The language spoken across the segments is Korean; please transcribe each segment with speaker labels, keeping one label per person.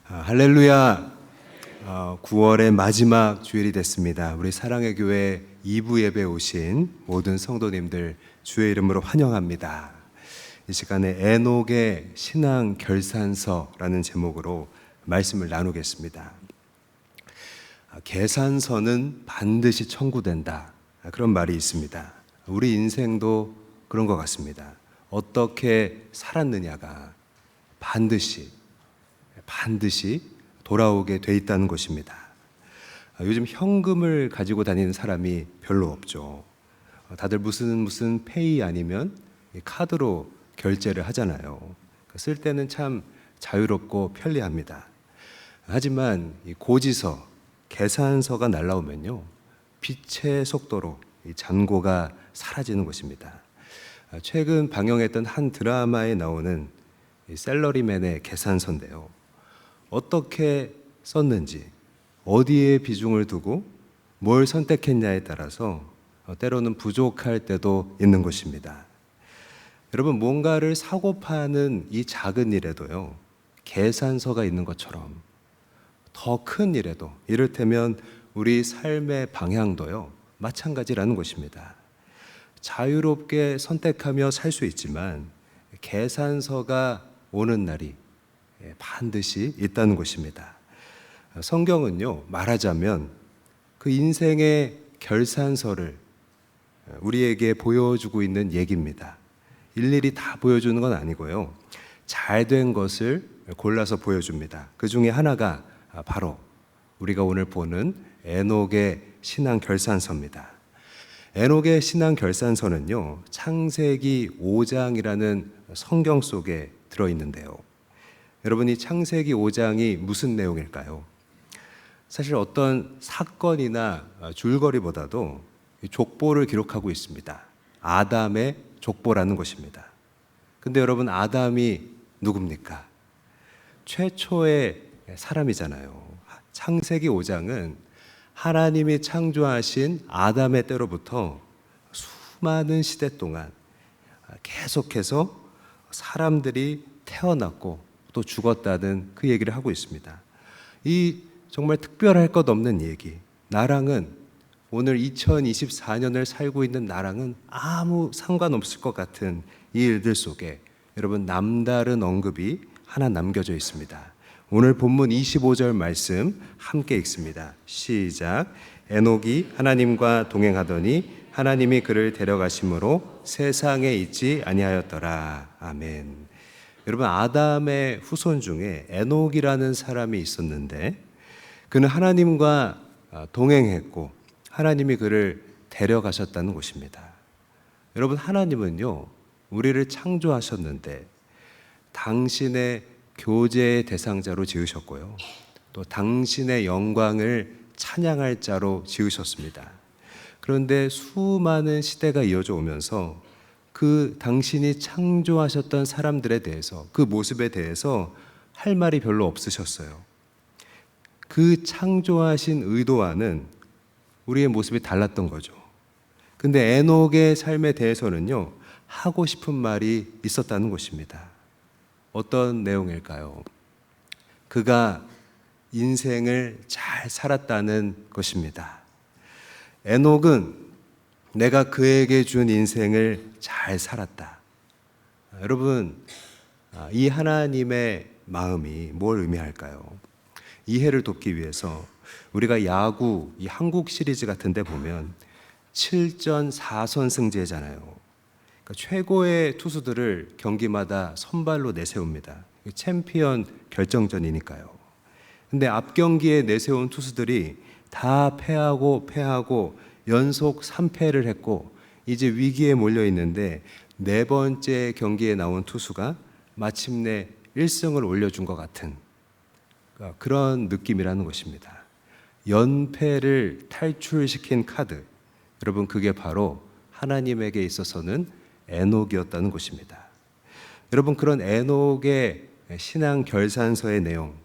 Speaker 1: 할렐루야. 9월의 마지막 주일이 됐습니다. 우리 사랑의 교회 2부 예배 오신 모든 성도님들 주의 이름으로 환영합니다. 이 시간에 에녹의 신앙 결산서라는 제목으로 말씀을 나누겠습니다. 계산서는 반드시 청구된다. 그런 말이 있습니다. 우리 인생도 그런 것 같습니다. 어떻게 살았느냐가 반드시 돌아오게 돼 있다는 것입니다. 요즘 현금을 가지고 다니는 사람이 별로 없죠. 다들 무슨 페이 아니면 카드로 결제를 하잖아요. 쓸 때는 참 자유롭고 편리합니다. 하지만 이 고지서, 계산서가 날라오면요, 빛의 속도로 이 잔고가 사라지는 것입니다. 최근 방영했던 한 드라마에 나오는 이 셀러리맨의 계산서인데요, 어떻게 썼는지, 어디에 비중을 두고 뭘 선택했냐에 따라서 때로는 부족할 때도 있는 것입니다. 여러분, 뭔가를 사고 파는 이 작은 일에도요, 계산서가 있는 것처럼 더 큰 일에도, 이를테면 우리 삶의 방향도요, 마찬가지라는 것입니다. 자유롭게 선택하며 살 수 있지만 계산서가 오는 날이 반드시 있다는 것입니다. 성경은요, 말하자면 그 인생의 결산서를 우리에게 보여주고 있는 얘기입니다. 일일이 다 보여주는 건 아니고요, 잘된 것을 골라서 보여줍니다. 그 중에 하나가 바로 우리가 오늘 보는 에녹의 신앙 결산서입니다. 에녹의 신앙 결산서는요, 창세기 5장이라는 성경 속에 들어있는데요, 여러분, 이 창세기 5장이 무슨 내용일까요? 사실 어떤 사건이나 줄거리보다도 족보를 기록하고 있습니다. 아담의 족보라는 것입니다. 근데 여러분, 아담이 누굽니까? 최초의 사람이잖아요. 창세기 5장은 하나님이 창조하신 아담의 때로부터 수많은 시대 동안 계속해서 사람들이 태어났고 또 죽었다는 그 얘기를 하고 있습니다. 이 정말 특별할 것 없는 얘기, 나랑은, 오늘 2024년을 살고 있는 나랑은 아무 상관없을 것 같은 이 일들 속에 여러분, 남다른 언급이 하나 남겨져 있습니다. 오늘 본문 25절 말씀 함께 읽습니다. 시작. 에녹이 하나님과 동행하더니 하나님이 그를 데려가심으로 세상에 있지 아니하였더라. 아멘. 여러분, 아담의 후손 중에 에녹이라는 사람이 있었는데 그는 하나님과 동행했고 하나님이 그를 데려가셨다는 것입니다. 여러분, 하나님은요, 우리를 창조하셨는데 당신의 교제의 대상자로 지으셨고요, 또 당신의 영광을 찬양할 자로 지으셨습니다. 그런데 수많은 시대가 이어져 오면서 그 당신이 창조하셨던 사람들에 대해서, 그 모습에 대해서 할 말이 별로 없으셨어요. 그 창조하신 의도와는 우리의 모습이 달랐던 거죠. 근데 에녹의 삶에 대해서는요, 하고 싶은 말이 있었다는 것입니다. 어떤 내용일까요? 그가 인생을 잘 살았다는 것입니다. 에녹은 내가 그에게 준 인생을 잘 살았다. 여러분, 이 하나님의 마음이 뭘 의미할까요? 이해를 돕기 위해서 우리가 야구, 이 한국 시리즈 같은 데 보면 7전 4선승제잖아요. 그러니까 최고의 투수들을 경기마다 선발로 내세웁니다. 챔피언 결정전이니까요. 근데 앞 경기에 내세운 투수들이 다 패하고 연속 3패를 했고 이제 위기에 몰려 있는데 네 번째 경기에 나온 투수가 마침내 1승을 올려준 것 같은 그런 느낌이라는 것입니다. 연패를 탈출시킨 카드, 여러분, 그게 바로 하나님에게 있어서는 에녹이었다는 것입니다. 여러분, 그런 에녹의 신앙 결산서의 내용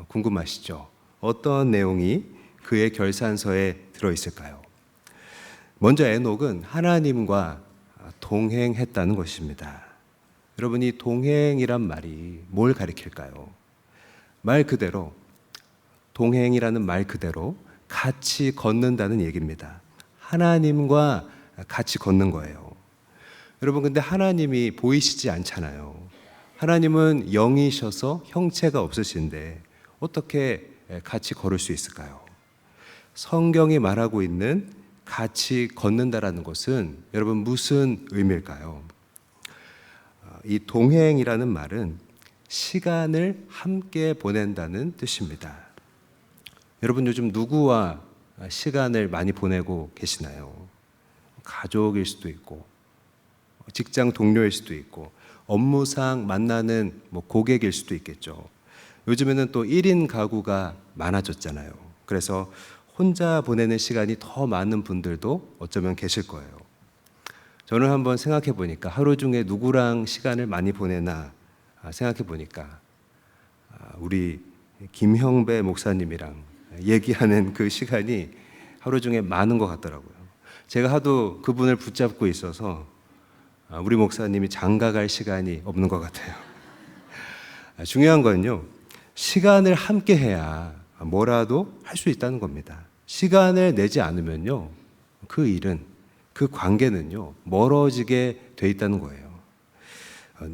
Speaker 1: 궁금하시죠? 어떤 내용이 그의 결산서에 들어있을까요? 먼저 에녹은 하나님과 동행했다는 것입니다. 여러분, 이 동행이란 말이 뭘 가리킬까요? 말 그대로, 동행이라는 말 그대로 같이 걷는다는 얘기입니다. 하나님과 같이 걷는 거예요. 여러분, 근데 하나님이 보이시지 않잖아요. 하나님은 영이셔서 형체가 없으신데 어떻게 같이 걸을 수 있을까요? 성경이 말하고 있는 같이 걷는다라는 것은 여러분 무슨 의미일까요? 이 동행이라는 말은 시간을 함께 보낸다는 뜻입니다. 여러분 요즘 누구와 시간을 많이 보내고 계시나요? 가족일 수도 있고 직장 동료일 수도 있고 업무상 만나는 고객일 수도 있겠죠. 요즘에는 또 1인 가구가 많아졌잖아요. 그래서 혼자 보내는 시간이 더 많은 분들도 어쩌면 계실 거예요. 저는 한번 생각해 보니까 하루 중에 누구랑 시간을 많이 보내나 생각해 보니까 우리 김형배 목사님이랑 얘기하는 그 시간이 하루 중에 많은 것 같더라고요. 제가 하도 그분을 붙잡고 있어서 우리 목사님이 장가갈 시간이 없는 것 같아요. 중요한 건요, 시간을 함께 해야 뭐라도 할 수 있다는 겁니다. 시간을 내지 않으면요, 그 일은, 그 관계는요, 멀어지게 돼 있다는 거예요.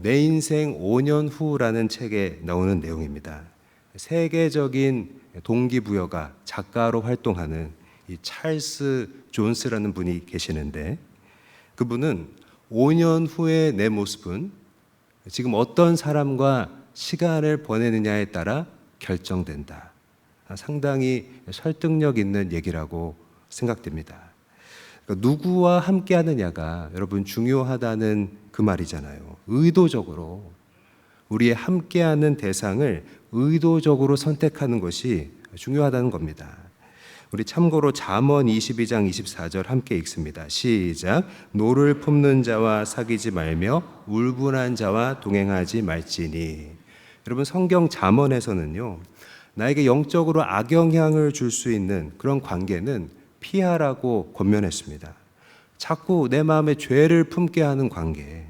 Speaker 1: 내 인생 5년 후라는 책에 나오는 내용입니다. 세계적인 동기부여가 작가로 활동하는 이 찰스 존스라는 분이 계시는데, 그분은 5년 후의 내 모습은 지금 어떤 사람과 시간을 보내느냐에 따라 결정된다. 상당히 설득력 있는 얘기라고 생각됩니다. 그러니까 누구와 함께 하느냐가 여러분 중요하다는 그 말이잖아요. 의도적으로 우리의 함께하는 대상을 의도적으로 선택하는 것이 중요하다는 겁니다. 우리 참고로 잠언 22장 24절 함께 읽습니다. 시작. 노를 품는 자와 사귀지 말며 울분한 자와 동행하지 말지니. 여러분 성경 잠언에서는요, 나에게 영적으로 악영향을 줄 수 있는 그런 관계는 피하라고 권면했습니다. 자꾸 내 마음에 죄를 품게 하는 관계,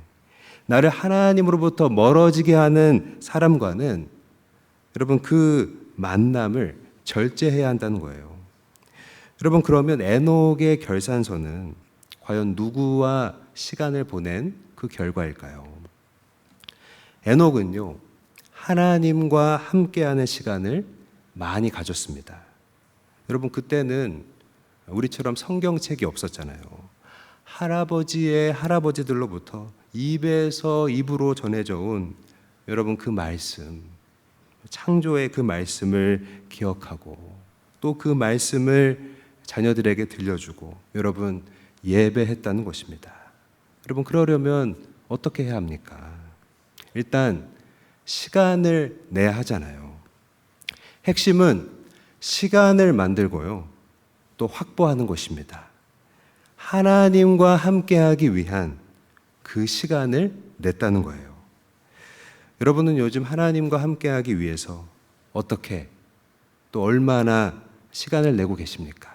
Speaker 1: 나를 하나님으로부터 멀어지게 하는 사람과는 여러분 그 만남을 절제해야 한다는 거예요. 여러분 그러면 에녹의 결산서는 과연 누구와 시간을 보낸 그 결과일까요? 에녹은요, 하나님과 함께하는 시간을 많이 가졌습니다. 여러분 그때는 우리처럼 성경책이 없었잖아요. 할아버지의 할아버지들로부터 입에서 입으로 전해져 온 여러분 그 말씀, 창조의 그 말씀을 기억하고 또 그 말씀을 자녀들에게 들려주고 여러분 예배했다는 것입니다. 여러분 그러려면 어떻게 해야 합니까? 일단 시간을 내야 하잖아요. 핵심은 시간을 만들고요, 또 확보하는 것입니다. 하나님과 함께하기 위한 그 시간을 냈다는 거예요. 여러분은 요즘 하나님과 함께하기 위해서 어떻게 또 얼마나 시간을 내고 계십니까?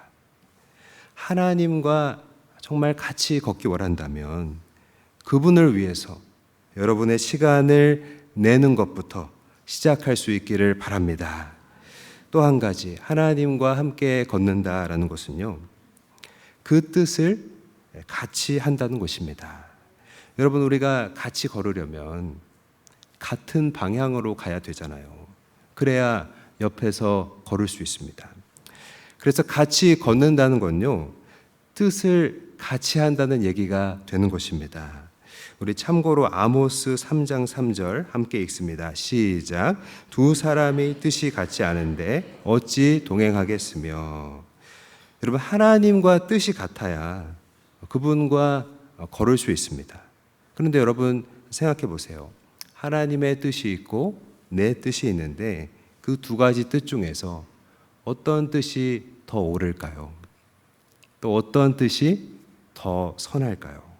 Speaker 1: 하나님과 정말 같이 걷기 원한다면 그분을 위해서 여러분의 시간을 내는 것부터 시작할 수 있기를 바랍니다. 또 한 가지, 하나님과 함께 걷는다라는 것은요, 그 뜻을 같이 한다는 것입니다. 여러분 우리가 같이 걸으려면 같은 방향으로 가야 되잖아요. 그래야 옆에서 걸을 수 있습니다. 그래서 같이 걷는다는 건요, 뜻을 같이 한다는 얘기가 되는 것입니다. 우리 참고로 아모스 3장 3절 함께 읽습니다. 시작. 두 사람이 뜻이 같지 않은데 어찌 동행하겠으며. 여러분 하나님과 뜻이 같아야 그분과 걸을 수 있습니다. 그런데 여러분 생각해 보세요. 하나님의 뜻이 있고 내 뜻이 있는데 그 두 가지 뜻 중에서 어떤 뜻이 더 옳을까요? 또 어떤 뜻이 더 선할까요?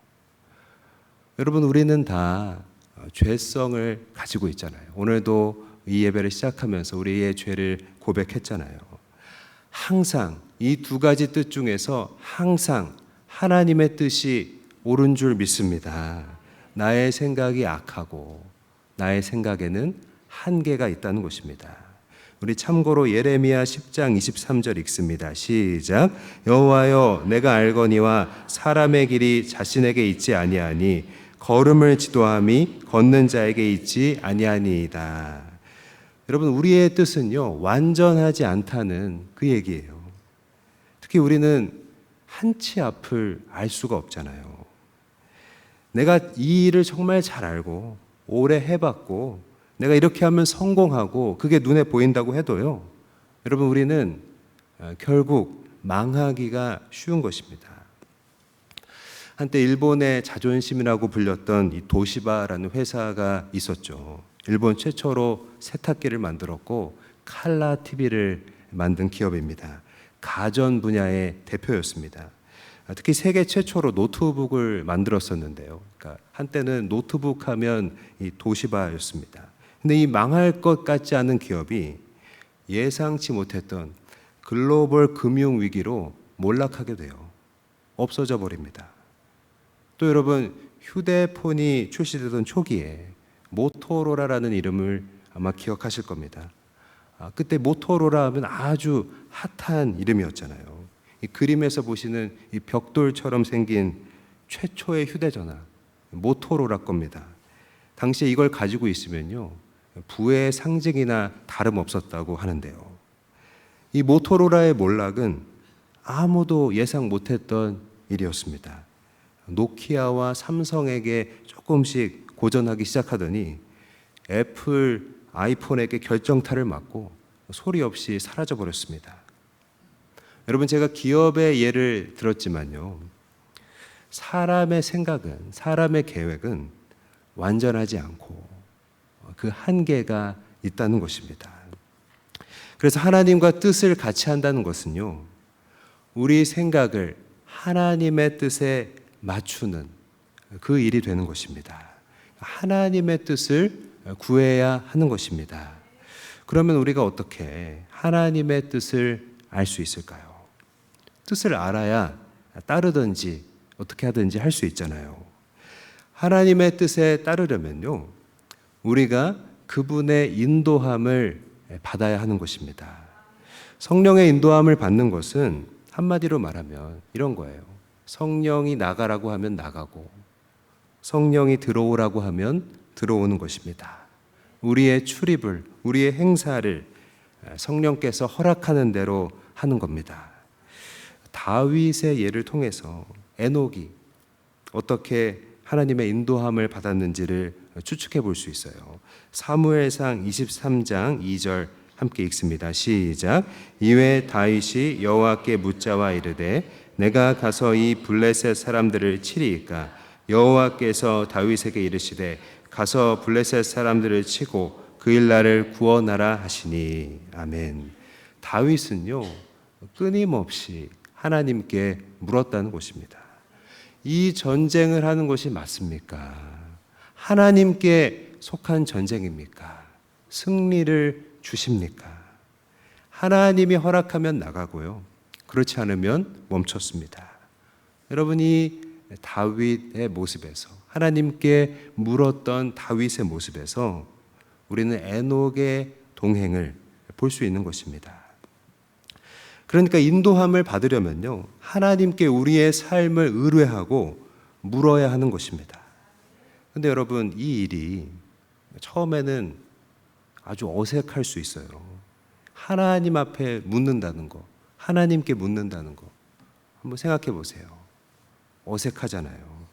Speaker 1: 여러분 우리는 다 죄성을 가지고 있잖아요. 오늘도 이 예배를 시작하면서 우리의 죄를 고백했잖아요. 항상 이 두 가지 뜻 중에서 항상 하나님의 뜻이 옳은 줄 믿습니다. 나의 생각이 악하고 나의 생각에는 한계가 있다는 것입니다. 우리 참고로 예레미야 10장 23절 읽습니다. 시작. 여호와여 내가 알거니와 사람의 길이 자신에게 있지 아니하니 걸음을 지도함이 걷는 자에게 있지 아니하니이다. 여러분, 우리의 뜻은요 완전하지 않다는 그 얘기예요. 특히 우리는 한 치 앞을 알 수가 없잖아요. 내가 이 일을 정말 잘 알고 오래 해봤고 내가 이렇게 하면 성공하고 그게 눈에 보인다고 해도요, 여러분, 우리는 결국 망하기가 쉬운 것입니다. 한때 일본의 자존심이라고 불렸던 이 도시바라는 회사가 있었죠. 일본 최초로 세탁기를 만들었고 칼라 TV를 만든 기업입니다. 가전 분야의 대표였습니다. 특히 세계 최초로 노트북을 만들었었는데요. 그러니까 한때는 노트북 하면 이 도시바였습니다. 근데 이 망할 것 같지 않은 기업이 예상치 못했던 글로벌 금융 위기로 몰락하게 돼요. 없어져 버립니다. 또 여러분, 휴대폰이 출시되던 초기에 모토로라라는 이름을 아마 기억하실 겁니다. 그때 모토로라 하면 아주 핫한 이름이었잖아요. 이 그림에서 보시는 이 벽돌처럼 생긴 최초의 휴대전화, 모토로라 겁니다. 당시에 이걸 가지고 있으면요, 부의 상징이나 다름없었다고 하는데요. 이 모토로라의 몰락은 아무도 예상 못했던 일이었습니다. 노키아와 삼성에게 조금씩 고전하기 시작하더니 애플, 아이폰에게 결정타를 맞고 소리 없이 사라져 버렸습니다. 여러분, 제가 기업의 예를 들었지만요, 사람의 생각은, 사람의 계획은 완전하지 않고 그 한계가 있다는 것입니다. 그래서 하나님과 뜻을 같이 한다는 것은요, 우리 생각을 하나님의 뜻에 맞추는 그 일이 되는 것입니다. 하나님의 뜻을 구해야 하는 것입니다. 그러면 우리가 어떻게 하나님의 뜻을 알 수 있을까요? 뜻을 알아야 따르든지 어떻게 하든지 할 수 있잖아요. 하나님의 뜻에 따르려면요, 우리가 그분의 인도함을 받아야 하는 것입니다. 성령의 인도함을 받는 것은 한마디로 말하면 이런 거예요. 성령이 나가라고 하면 나가고 성령이 들어오라고 하면 들어오는 것입니다. 우리의 출입을, 우리의 행사를 성령께서 허락하는 대로 하는 겁니다. 다윗의 예를 통해서 에녹이 어떻게 하나님의 인도함을 받았는지를 추측해 볼 수 있어요. 사무엘상 23장 2절 함께 읽습니다. 시작. 이에 다윗이 여호와께 묻자와 이르되 내가 가서 이 블레셋 사람들을 치리이까? 여호와께서 다윗에게 이르시되 가서 블레셋 사람들을 치고 그 일 나를 구원하라 하시니. 아멘. 다윗은요, 끊임없이 하나님께 물었다는 것입니다. 이 전쟁을 하는 것이 맞습니까? 하나님께 속한 전쟁입니까? 승리를 주십니까? 하나님이 허락하면 나가고요, 그렇지 않으면 멈췄습니다. 여러분이 다윗의 모습에서, 하나님께 물었던 다윗의 모습에서 우리는 에녹의 동행을 볼 수 있는 것입니다. 그러니까 인도함을 받으려면요, 하나님께 우리의 삶을 의뢰하고 물어야 하는 것입니다. 그런데 여러분, 이 일이 처음에는 아주 어색할 수 있어요. 하나님 앞에 묻는다는 거, 하나님께 묻는다는 거 한번 생각해 보세요. 어색하잖아요.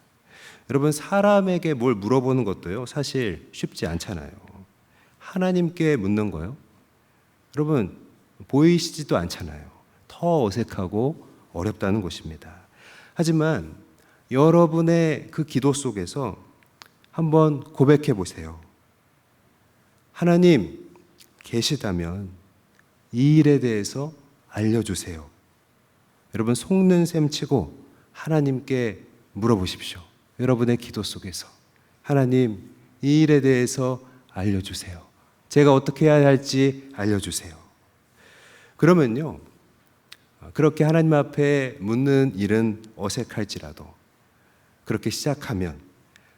Speaker 1: 여러분, 사람에게 뭘 물어보는 것도요, 사실 쉽지 않잖아요. 하나님께 묻는 거요, 여러분, 보이시지도 않잖아요. 더 어색하고 어렵다는 것입니다. 하지만 여러분의 그 기도 속에서 한번 고백해 보세요. 하나님, 계시다면 이 일에 대해서 알려주세요. 여러분, 속는 셈 치고 하나님께 물어보십시오. 여러분의 기도 속에서 하나님, 이 일에 대해서 알려주세요. 제가 어떻게 해야 할지 알려주세요. 그러면요, 그렇게 하나님 앞에 묻는 일은 어색할지라도 그렇게 시작하면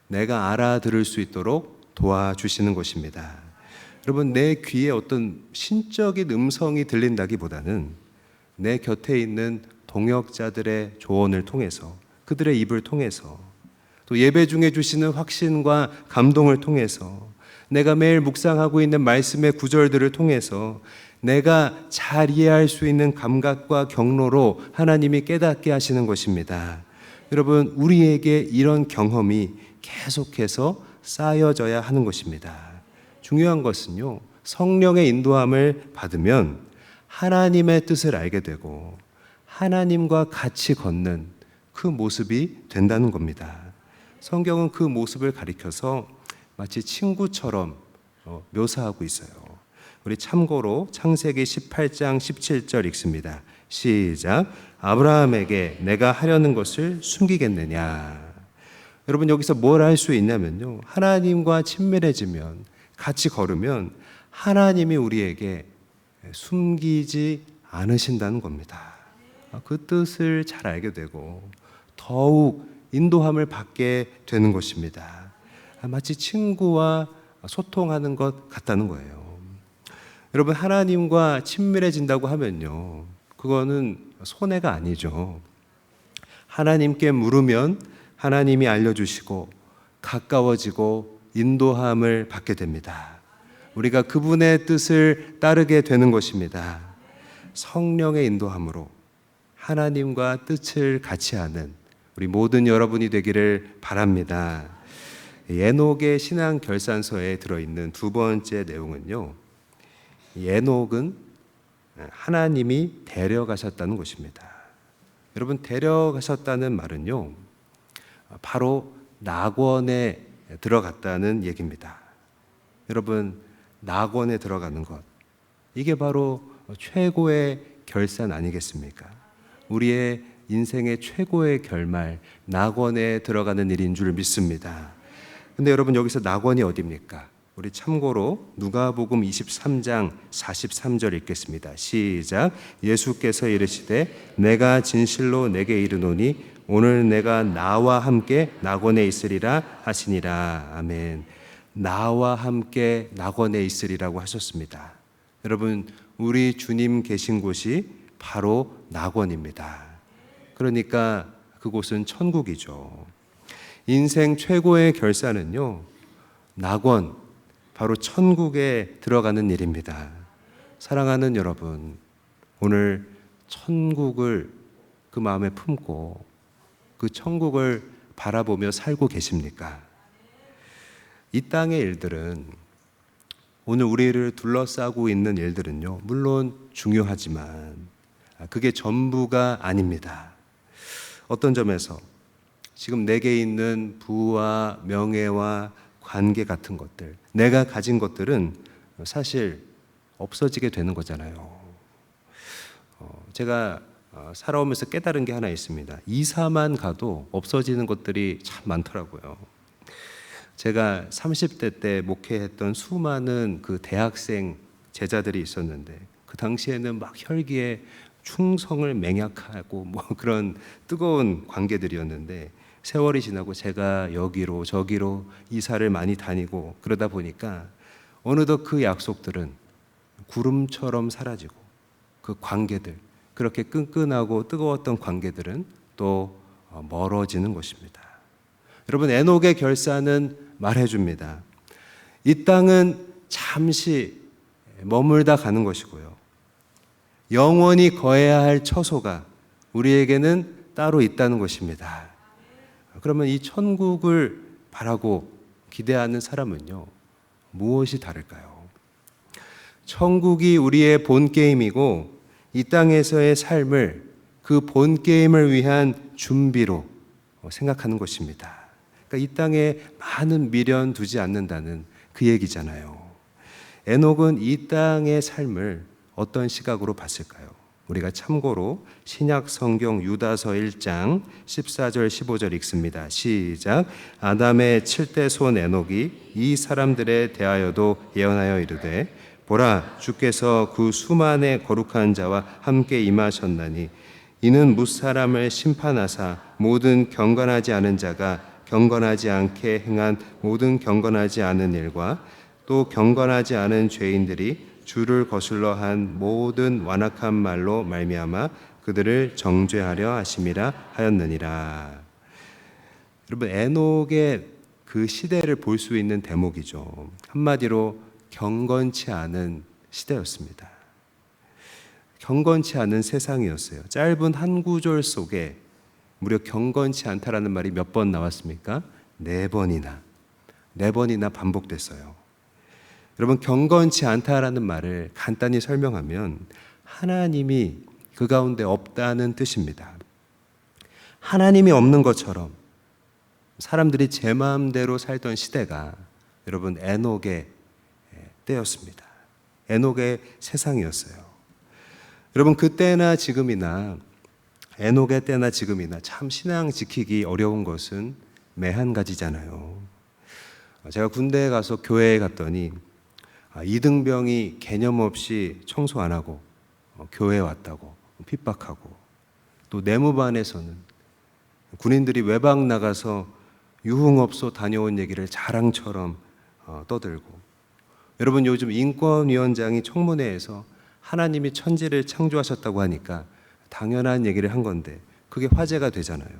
Speaker 1: 내가 알아들을 수 있도록 도와주시는 것입니다. 여러분, 내 귀에 어떤 신적인 음성이 들린다기보다는 내 곁에 있는 동역자들의 조언을 통해서, 그들의 입을 통해서, 또 예배 중에 주시는 확신과 감동을 통해서, 내가 매일 묵상하고 있는 말씀의 구절들을 통해서 내가 잘 이해할 수 있는 감각과 경로로 하나님이 깨닫게 하시는 것입니다. 여러분, 우리에게 이런 경험이 계속해서 쌓여져야 하는 것입니다. 중요한 것은요, 성령의 인도함을 받으면 하나님의 뜻을 알게 되고 하나님과 같이 걷는 그 모습이 된다는 겁니다. 성경은 그 모습을 가리켜서 마치 친구처럼 묘사하고 있어요. 우리 참고로 창세기 18장 17절 읽습니다. 시작. 아브라함에게 내가 하려는 것을 숨기겠느냐. 여러분, 여기서 뭘 할 수 있냐면요, 하나님과 친밀해지면, 같이 걸으면 하나님이 우리에게 숨기지 않으신다는 겁니다. 그 뜻을 잘 알게 되고 더욱 인도함을 받게 되는 것입니다. 마치 친구와 소통하는 것 같다는 거예요. 여러분, 하나님과 친밀해진다고 하면요, 그거는 손해가 아니죠. 하나님께 물으면 하나님이 알려주시고 가까워지고 인도함을 받게 됩니다. 우리가 그분의 뜻을 따르게 되는 것입니다. 성령의 인도함으로 하나님과 뜻을 같이 하는 우리 모든 여러분이 되기를 바랍니다. 에녹의 신앙 결산서에 들어있는 두 번째 내용은요, 에녹은 하나님이 데려가셨다는 것입니다. 여러분, 데려가셨다는 말은요, 바로 낙원에 들어갔다는 얘기입니다. 여러분, 낙원에 들어가는 것, 이게 바로 최고의 결산 아니겠습니까? 우리의 인생의 최고의 결말, 낙원에 들어가는 일인 줄 믿습니다. 근데 여러분, 여기서 낙원이 어디입니까? 우리 참고로 누가복음 23장 43절 읽겠습니다. 시작. 예수께서 이르시되 내가 진실로 내게 이르노니 오늘 내가 나와 함께 낙원에 있으리라 하시니라. 아멘. 나와 함께 낙원에 있으리라고 하셨습니다. 여러분, 우리 주님 계신 곳이 바로 낙원입니다. 그러니까 그곳은 천국이죠. 인생 최고의 결산은요, 낙원, 바로 천국에 들어가는 일입니다. 사랑하는 여러분, 오늘 천국을 그 마음에 품고 그 천국을 바라보며 살고 계십니까? 이 땅의 일들은, 오늘 우리를 둘러싸고 있는 일들은요, 물론 중요하지만 그게 전부가 아닙니다. 어떤 점에서 지금 내게 있는 부와 명예와 관계 같은 것들, 내가 가진 것들은 사실 없어지게 되는 거잖아요. 제가 살아오면서 깨달은 게 하나 있습니다. 이사만 가도 없어지는 것들이 참 많더라고요. 제가 30대 때 목회했던 수많은 그 대학생 제자들이 있었는데, 그 당시에는 막 혈기에 충성을 맹약하고 뭐 그런 뜨거운 관계들이었는데, 세월이 지나고 제가 여기로 저기로 이사를 많이 다니고 그러다 보니까 어느덧 그 약속들은 구름처럼 사라지고, 그 관계들, 그렇게 끈끈하고 뜨거웠던 관계들은 또 멀어지는 것입니다. 여러분, 에녹의 결산은 말해줍니다. 이 땅은 잠시 머물다 가는 것이고요, 영원히 거해야 할 처소가 우리에게는 따로 있다는 것입니다. 그러면 이 천국을 바라고 기대하는 사람은요, 무엇이 다를까요? 천국이 우리의 본 게임이고 이 땅에서의 삶을 그 본 게임을 위한 준비로 생각하는 것입니다. 그러니까 이 땅에 많은 미련 두지 않는다는 그 얘기잖아요. 에녹은 이 땅의 삶을 어떤 시각으로 봤을까요? 우리가 참고로 신약 성경 유다서 1장 14절 15절 읽습니다. 시작. 아담의 7대 손 에녹이 이 사람들에 대하여도 예언하여 이르되 보라, 주께서 그 수만의 거룩한 자와 함께 임하셨나니 이는 무사람을 심판하사 모든 경건하지 않은 자가 경건하지 않게 행한 모든 경건하지 않은 일과 또 경건하지 않은 죄인들이 주를 거슬러 한 모든 완악한 말로 말미암아 그들을 정죄하려 하심이라 하였느니라. 여러분, 에녹의 그 시대를 볼 수 있는 대목이죠. 한마디로 경건치 않은 시대였습니다. 경건치 않은 세상이었어요. 짧은 한 구절 속에 무려 경건치 않다라는 말이 몇 번 나왔습니까? 4번이나 반복됐어요. 여러분, 경건치 않다라는 말을 간단히 설명하면 하나님이 그 가운데 없다는 뜻입니다. 하나님이 없는 것처럼 사람들이 제 마음대로 살던 시대가 여러분 에녹의 때였습니다. 에녹의 세상이었어요. 여러분, 그때나 지금이나 에녹의 때나 지금이나 참 신앙 지키기 어려운 것은 매 한 가지잖아요. 제가 군대에 가서 교회에 갔더니 이등병이 개념 없이 청소 안 하고 교회에 왔다고 핍박하고, 또 내무반에서는 군인들이 외박 나가서 유흥업소 다녀온 얘기를 자랑처럼 떠들고, 여러분 요즘 인권위원장이 청문회에서 하나님이 천지를 창조하셨다고 하니까 당연한 얘기를 한 건데 그게 화제가 되잖아요.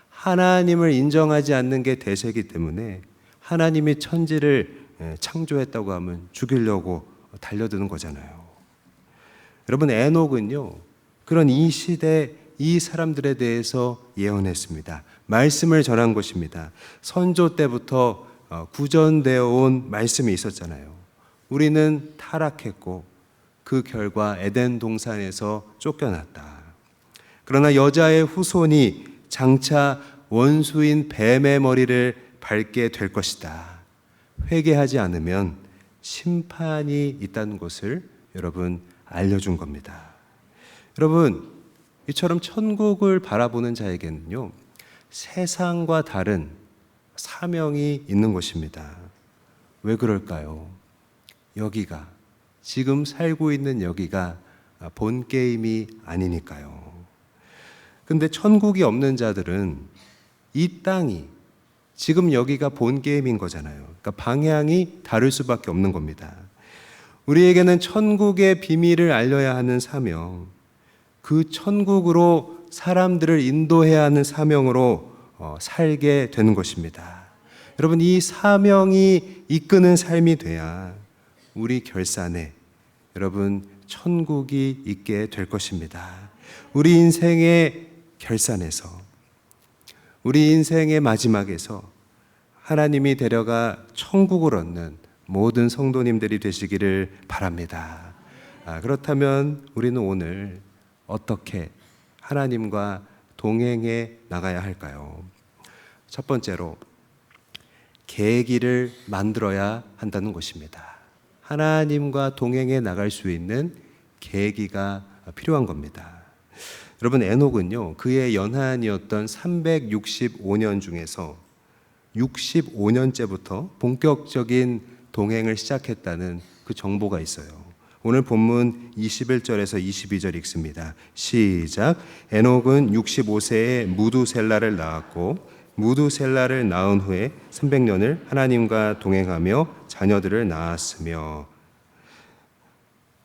Speaker 1: 하나님을 인정하지 않는 게 대세이기 때문에 하나님이 천지를 창조했다고 하면 죽이려고 달려드는 거잖아요. 여러분, 에녹은요 그런 이 시대 이 사람들에 대해서 예언했습니다. 말씀을 전한 것입니다. 선조 때부터 구전되어 온 말씀이 있었잖아요. 우리는 타락했고 그 결과 에덴 동산에서 쫓겨났다. 그러나 여자의 후손이 장차 원수인 뱀의 머리를 밟게 될 것이다. 회개하지 않으면 심판이 있다는 것을 여러분 알려준 겁니다. 여러분, 이처럼 천국을 바라보는 자에게는요 세상과 다른 사명이 있는 것입니다. 왜 그럴까요? 여기가, 지금 살고 있는 여기가 본 게임이 아니니까요. 근데 천국이 없는 자들은 이 땅이 지금 여기가 본 게임인 거잖아요. 그러니까 방향이 다를 수밖에 없는 겁니다. 우리에게는 천국의 비밀을 알려야 하는 사명, 그 천국으로 사람들을 인도해야 하는 사명으로 살게 되는 것입니다. 여러분, 이 사명이 이끄는 삶이 돼야 우리 결산에 여러분 천국이 있게 될 것입니다. 우리 인생의 결산에서, 우리 인생의 마지막에서 하나님이 데려가 천국을 얻는 모든 성도님들이 되시기를 바랍니다. 그렇다면 우리는 오늘 어떻게 하나님과 동행해 나가야 할까요? 첫 번째로 계기를 만들어야 한다는 것입니다. 하나님과 동행해 나갈 수 있는 계기가 필요한 겁니다. 여러분, 에녹은요 그의 연한이었던 365년 중에서 65년째부터 본격적인 동행을 시작했다는 그 정보가 있어요. 오늘 본문 21절에서 22절 읽습니다. 시작. 에녹은 65세에 무두셀라를 낳았고 무두셀라를 낳은 후에 300년을 하나님과 동행하며 자녀들을 낳았으며.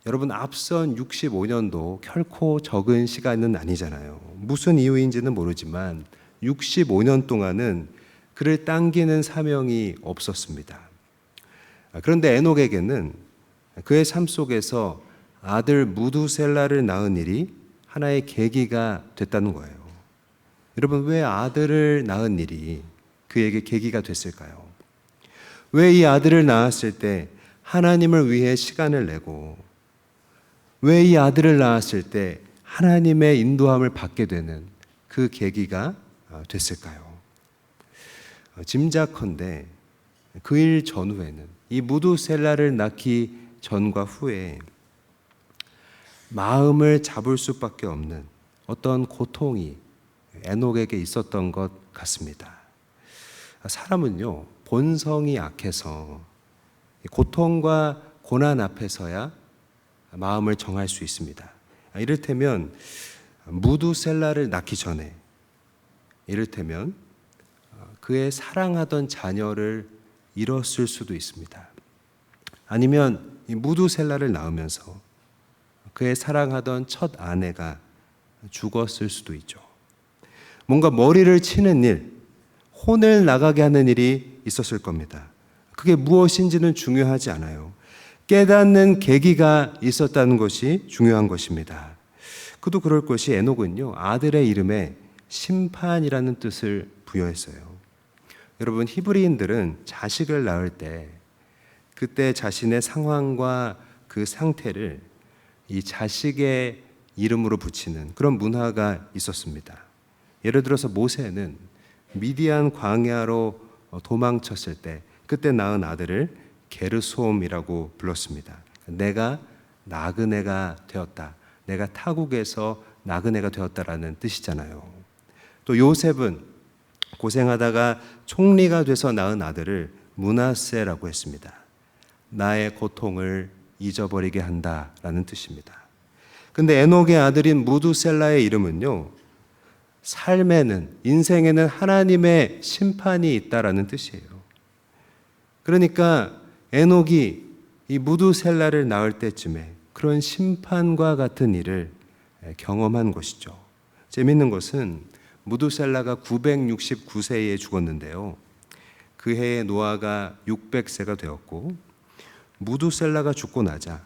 Speaker 1: 여러분, 앞선 65년도 결코 적은 시간은 아니잖아요. 무슨 이유인지는 모르지만 65년 동안은 그를 당기는 사명이 없었습니다. 그런데 에녹에게는 그의 삶 속에서 아들 무두셀라를 낳은 일이 하나의 계기가 됐다는 거예요. 여러분, 왜 아들을 낳은 일이 그에게 계기가 됐을까요? 왜 이 아들을 낳았을 때 하나님을 위해 시간을 내고, 왜 이 아들을 낳았을 때 하나님의 인도함을 받게 되는 그 계기가 됐을까요? 짐작컨대 그 일 전후에는, 이 무두셀라를 낳기 전과 후에 마음을 잡을 수밖에 없는 어떤 고통이 에녹에게 있었던 것 같습니다. 사람은요 본성이 약해서 고통과 고난 앞에서야 마음을 정할 수 있습니다. 이를테면 무두셀라를 낳기 전에, 이를테면 그의 사랑하던 자녀를 잃었을 수도 있습니다. 아니면 이 무두셀라를 낳으면서 그의 사랑하던 첫 아내가 죽었을 수도 있죠. 뭔가 머리를 치는 일, 혼을 나가게 하는 일이 있었을 겁니다. 그게 무엇인지는 중요하지 않아요. 깨닫는 계기가 있었다는 것이 중요한 것입니다. 그도 그럴 것이 에녹은요, 아들의 이름에 심판이라는 뜻을 부여했어요. 여러분, 히브리인들은 자식을 낳을 때 그때 자신의 상황과 그 상태를 이 자식의 이름으로 붙이는 그런 문화가 있었습니다. 예를 들어서 모세는 미디안 광야로 도망쳤을 때 그때 낳은 아들을 게르솜이라고 불렀습니다. 내가 나그네가 되었다. 내가 타국에서 나그네가 되었다라는 뜻이잖아요. 또 요셉은 고생하다가 총리가 돼서 낳은 아들을 므낫세라고 했습니다. 나의 고통을 잊어버리게 한다라는 뜻입니다. 근데 에녹의 아들인 무두셀라의 이름은요, 삶에는, 인생에는 하나님의 심판이 있다라는 뜻이에요. 그러니까 에녹이 이 무두셀라를 낳을 때쯤에 그런 심판과 같은 일을 경험한 것이죠. 재미있는 것은 무두셀라가 969세에 죽었는데요. 그 해에 노아가 600세가 되었고, 무두셀라가 죽고 나자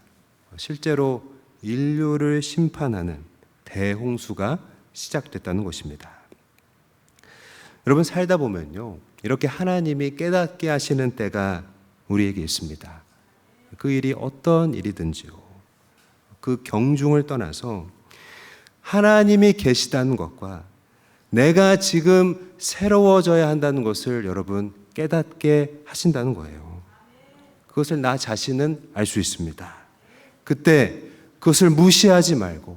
Speaker 1: 실제로 인류를 심판하는 대홍수가 시작됐다는 것입니다. 여러분, 살다 보면요, 이렇게 하나님이 깨닫게 하시는 때가 우리에게 있습니다. 그 일이 어떤 일이든지요, 그 경중을 떠나서 하나님이 계시다는 것과 내가 지금 새로워져야 한다는 것을 여러분 깨닫게 하신다는 거예요. 그것을 나 자신은 알 수 있습니다. 그때 그것을 무시하지 말고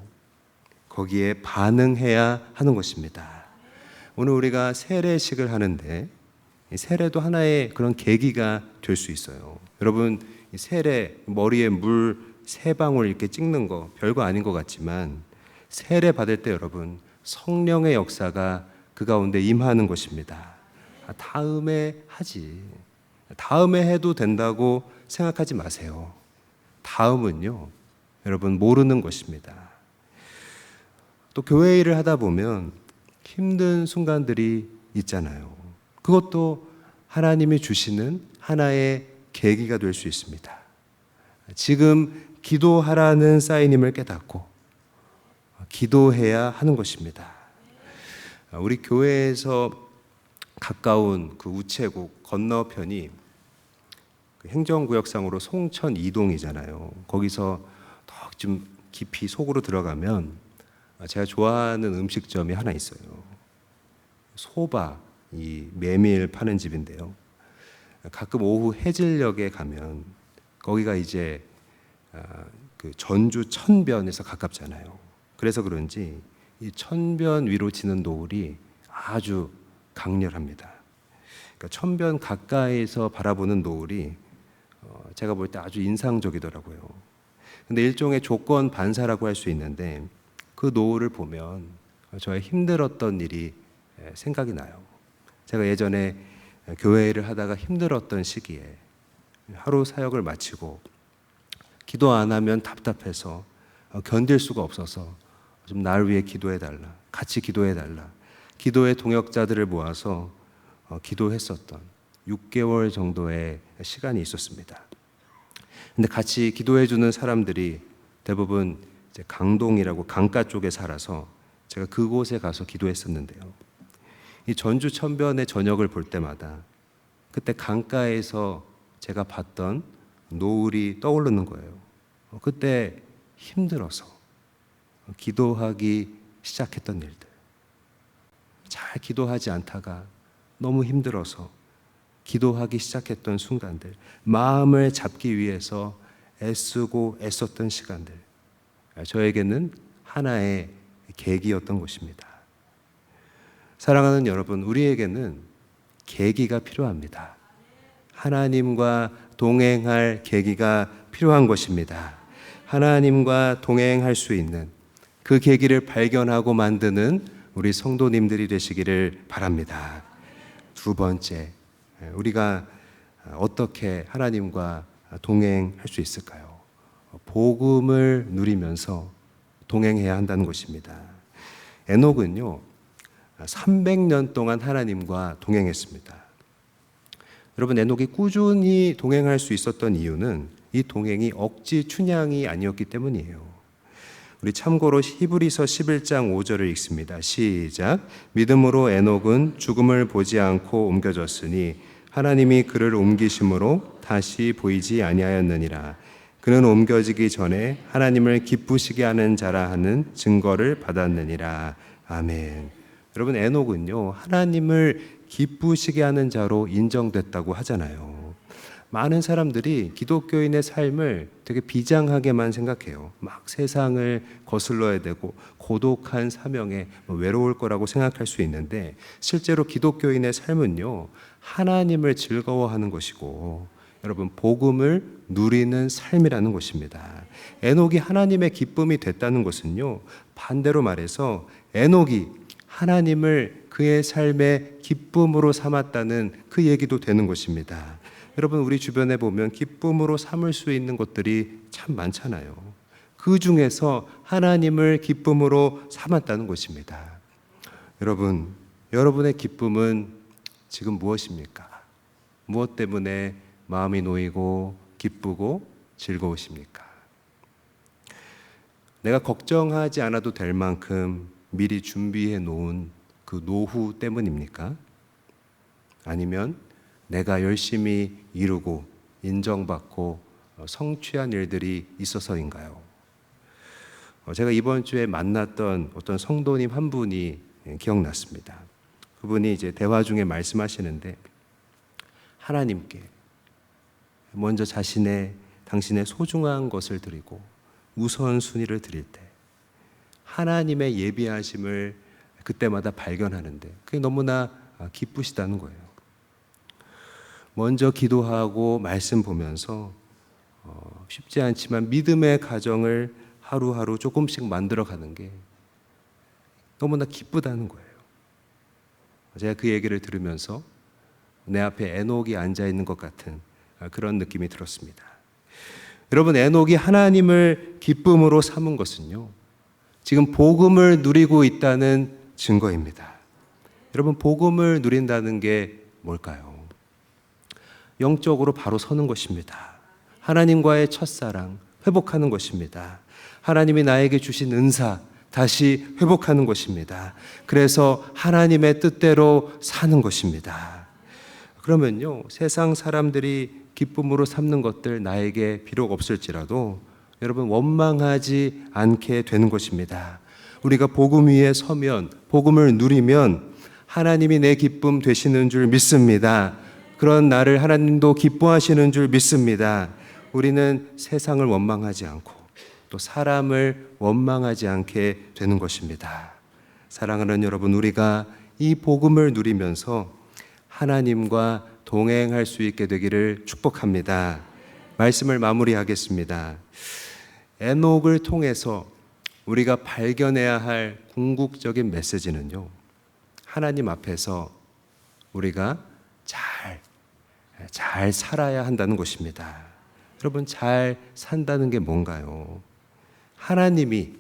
Speaker 1: 거기에 반응해야 하는 것입니다. 오늘 우리가 세례식을 하는데 세례도 하나의 그런 계기가 될 수 있어요. 여러분, 세례, 머리에 물 3방울 이렇게 찍는 거 별거 아닌 것 같지만 세례 받을 때 여러분 성령의 역사가 그 가운데 임하는 것입니다. 다음에 하지. 다음에 해도 된다고 생각하지 마세요. 다음은요, 여러분 모르는 것입니다. 또 교회 일을 하다 보면 힘든 순간들이 있잖아요. 그것도 하나님이 주시는 하나의 계기가 될 수 있습니다. 지금 기도하라는 사인임을 깨닫고 기도해야 하는 것입니다. 우리 교회에서 가까운 그 우체국 건너편이 그 행정구역상으로 송천 이동이잖아요. 거기서 더 좀 깊이 속으로 들어가면 제가 좋아하는 음식점이 하나 있어요. 소바, 이 메밀 파는 집인데요. 가끔 오후 해질녘에 가면 거기가 이제 그 전주 천변에서 가깝잖아요. 그래서 그런지 이 천변 위로 지는 노을이 아주 강렬합니다. 그러니까 천변 가까이서 바라보는 노을이 제가 볼 때 아주 인상적이더라고요. 근데 일종의 조건 반사라고 할 수 있는데 그 노을을 보면 저의 힘들었던 일이 생각이 나요. 제가 예전에 교회 일을 하다가 힘들었던 시기에 하루 사역을 마치고 기도 안 하면 답답해서 견딜 수가 없어서 좀 날 위해 기도해달라, 같이 기도해달라, 기도의 동역자들을 모아서 기도했었던 6개월 정도의 시간이 있었습니다. 근데 같이 기도해주는 사람들이 대부분 이제 강동이라고 강가 쪽에 살아서 제가 그곳에 가서 기도했었는데요. 이 전주 천변의 저녁을 볼 때마다 그때 강가에서 제가 봤던 노을이 떠오르는 거예요. 그때 힘들어서 기도하기 시작했던 일들, 잘 기도하지 않다가 너무 힘들어서 기도하기 시작했던 순간들, 마음을 잡기 위해서 애쓰고 애썼던 시간들, 저에게는 하나의 계기였던 것입니다. 사랑하는 여러분, 우리에게는 계기가 필요합니다. 하나님과 동행할 계기가 필요한 것입니다. 하나님과 동행할 수 있는 그 계기를 발견하고 만드는 우리 성도님들이 되시기를 바랍니다. 두 번째, 우리가 어떻게 하나님과 동행할 수 있을까요? 복음을 누리면서 동행해야 한다는 것입니다. 에녹은요, 300년 동안 하나님과 동행했습니다. 여러분, 에녹이 꾸준히 동행할 수 있었던 이유는 이 동행이 억지 춘향이 아니었기 때문이에요. 우리 참고로 히브리서 11장 5절을 읽습니다. 시작. 믿음으로 에녹은 죽음을 보지 않고 옮겨졌으니 하나님이 그를 옮기심으로 다시 보이지 아니하였느니라. 그는 옮겨지기 전에 하나님을 기쁘시게 하는 자라 하는 증거를 받았느니라. 아멘. 여러분, 에녹은요, 하나님을 기쁘시게 하는 자로 인정됐다고 하잖아요. 많은 사람들이 기독교인의 삶을 되게 비장하게만 생각해요. 막 세상을 거슬러야 되고 고독한 사명에 외로울 거라고 생각할 수 있는데, 실제로 기독교인의 삶은요, 하나님을 즐거워하는 것이고 여러분, 복음을 누리는 삶이라는 것입니다. 에녹이 하나님의 기쁨이 됐다는 것은요, 반대로 말해서 에녹이 하나님을 그의 삶의 기쁨으로 삼았다는 그 얘기도 되는 것입니다. 여러분, 우리 주변에 보면 기쁨으로 삼을 수 있는 것들이 참 많잖아요. 그 중에서 하나님을 기쁨으로 삼았다는 것입니다. 여러분, 여러분의 기쁨은 지금 무엇입니까? 무엇 때문에 마음이 놓이고 기쁘고 즐거우십니까? 내가 걱정하지 않아도 될 만큼 미리 준비해 놓은 그 노후 때문입니까? 아니면 내가 열심히 이루고 인정받고 성취한 일들이 있어서인가요? 제가 이번 주에 만났던 어떤 성도님 한 분이 기억났습니다. 그분이 이제 대화 중에 말씀하시는데, 하나님께 먼저 당신의 소중한 것을 드리고 우선순위를 드릴 때 하나님의 예비하심을 그때마다 발견하는데 그게 너무나 기쁘시다는 거예요. 먼저 기도하고 말씀 보면서 쉽지 않지만 믿음의 가정을 하루하루 조금씩 만들어가는 게 너무나 기쁘다는 거예요. 제가 그 얘기를 들으면서 내 앞에 에녹이 앉아있는 것 같은 그런 느낌이 들었습니다. 여러분, 에녹이 하나님을 기쁨으로 삼은 것은요, 지금 복음을 누리고 있다는 증거입니다. 여러분, 복음을 누린다는 게 뭘까요? 영적으로 바로 서는 것입니다. 하나님과의 첫사랑 회복하는 것입니다. 하나님이 나에게 주신 은사 다시 회복하는 것입니다. 그래서 하나님의 뜻대로 사는 것입니다. 그러면요, 세상 사람들이 기쁨으로 삼는 것들 나에게 비록 없을지라도 여러분, 원망하지 않게 되는 것입니다. 우리가 복음 위에 서면, 복음을 누리면 하나님이 내 기쁨 되시는 줄 믿습니다. 그런 나를 하나님도 기뻐하시는 줄 믿습니다. 우리는 세상을 원망하지 않고 또 사람을 원망하지 않게 되는 것입니다. 사랑하는 여러분, 우리가 이 복음을 누리면서 하나님과 동행할 수 있게 되기를 축복합니다. 말씀을 마무리하겠습니다. 에녹을 통해서 우리가 발견해야 할 궁극적인 메시지는요, 하나님 앞에서 우리가 잘 살아야 한다는 것입니다. 여러분, 잘 산다는 게 뭔가요? 하나님이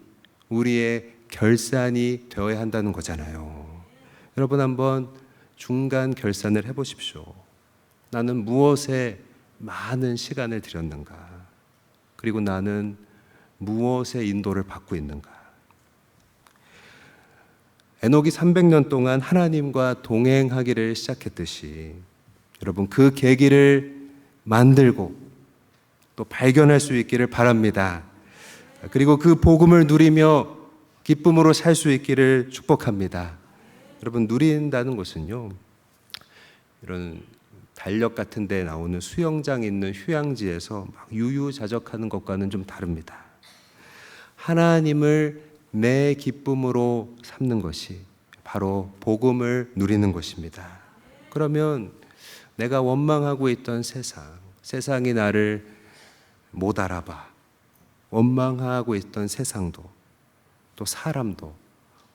Speaker 1: 우리의 결산이 되어야 한다는 거잖아요. 여러분, 한번 중간 결산을 해보십시오. 나는 무엇에 많은 시간을 들였는가? 그리고 나는 무엇의 인도를 받고 있는가? 에녹이 300년 동안 하나님과 동행하기를 시작했듯이 여러분, 그 계기를 만들고 또 발견할 수 있기를 바랍니다. 그리고 그 복음을 누리며 기쁨으로 살 수 있기를 축복합니다. 여러분, 누린다는 것은요, 이런 달력 같은 데 나오는 수영장 있는 휴양지에서 막 유유자적하는 것과는 좀 다릅니다. 하나님을 내 기쁨으로 삼는 것이 바로 복음을 누리는 것입니다. 그러면 내가 원망하고 있던 세상이 나를 못 알아봐, 원망하고 있던 세상도 또 사람도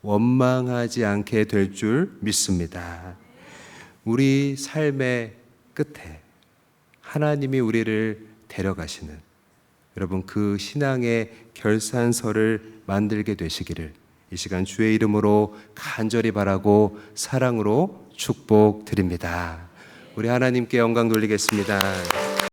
Speaker 1: 원망하지 않게 될 줄 믿습니다. 우리 삶의 끝에 하나님이 우리를 데려가시는 여러분 그 신앙의 결산서를 만들게 되시기를 이 시간 주의 이름으로 간절히 바라고 사랑으로 축복드립니다. 우리 하나님께 영광 돌리겠습니다.